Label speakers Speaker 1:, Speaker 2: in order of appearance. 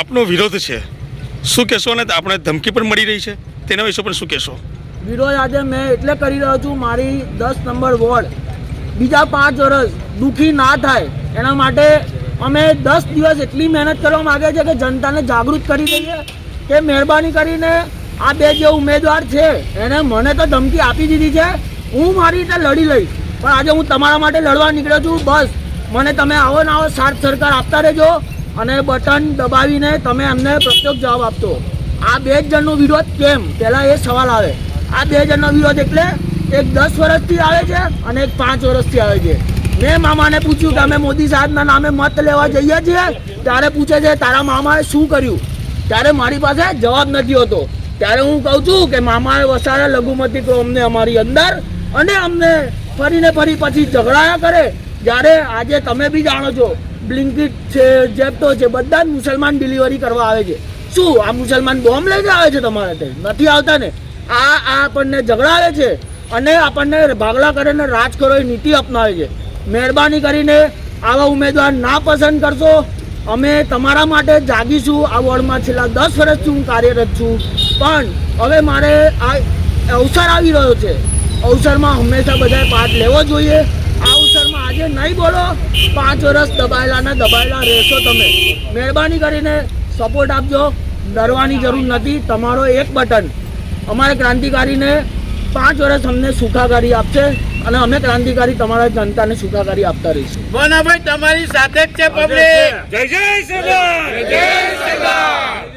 Speaker 1: આપનો વિરોધ છે, શું કહેશો? અને આપણે ધમકી પણ મળી રહી છે, તેના વિશે પણ શું કહેશો?
Speaker 2: વિરોધ આજે મેં એટલે કરી રહ્યો છું, મારી 10 નંબર વોર્ડ બીજા 5 વર્ષ દુઃખી ના થાય એના માટે અમે 10 દિવસ એટલી મહેનત કરવા માગે છે કે જનતાને જાગૃત કરી દઈએ કે મહેરબાની કરીને આ બે જે ઉમેદવાર છે એને મને તો ધમકી આપી દીધી છે, હું મારી રીતે લડી લઈશ, પણ આજે હું તમારા માટે લડવા નીકળ્યો છું. બસ મને તમે આવો ને આવો સાથ સરકાર આપતા રહેજો અને બટન દબાવીને તમે અમને પ્રત્યેક જવાબ આપતો. આ બે જ જણનો વિરોધ કેમ, પહેલાં એ સવાલ આવે. આ બે જણનો વિરોધ એટલે એક 10 વર્ષથી આવે છે અને એક 5 વર્ષથી આવે છે. મેં મામાને પૂછ્યું કે અમે મોદી સાહેબના નામે મત લેવા જઈએ છીએ, ત્યારે પૂછે છે તારા મામાએ શું કર્યું, ત્યારે મારી પાસે જવાબ નથી હોતો. ત્યારે હું કહું છું કે મામાએ વસાડે લઘુમતી કોમને અમારી અંદર અને અમને ફરીને ફરી પછી ઝઘડાયા કરે. જ્યારે આજે તમે બી જાણો છો બ્લિંકિટ છે, જેપ્ટો છે, બધા જ મુસલમાન ડિલિવરી કરવા આવે છે. શું આ મુસલમાન બોમ્બ લઈને આવે છે તમારે? તે નથી આવતા ને. આ આપણને ઝઘડાવે છે અને આપણને ભાગલા કરીને રાજ કરો એ નીતિ અપનાવે છે. મહેરબાની કરીને આવા ઉમેદવાર ના પસંદ કરશો. અમે તમારા માટે જાગીશું. આ વોર્ડમાં છેલ્લા 10 વર્ષથી હું કાર્યરત છું, પણ હવે મારે આ અવસર આવી રહ્યો છે. અવસરમાં હંમેશા બધાએ પાઠ લેવો જોઈએ. આ અવસરમાં આજે નહીં બોલો, 5 વર્ષ દબાયેલા રહેશો તમે. મહેરબાની કરીને સપોર્ટ આપજો. ડરવાની જરૂર નથી. તમારો એક બટન અમારે ક્રાંતિકારીને 5 વર્ષ અમને સુખાકારી આપશે અને અમે ક્રાંતિકારી તમારા જનતાને સુખાકારી આપતા રહીશું.
Speaker 3: ભાઈ તમારી સાથે જ છે પબ્લિક.
Speaker 1: જય જય શ્રી રામ.
Speaker 3: જય શ્રી રામ.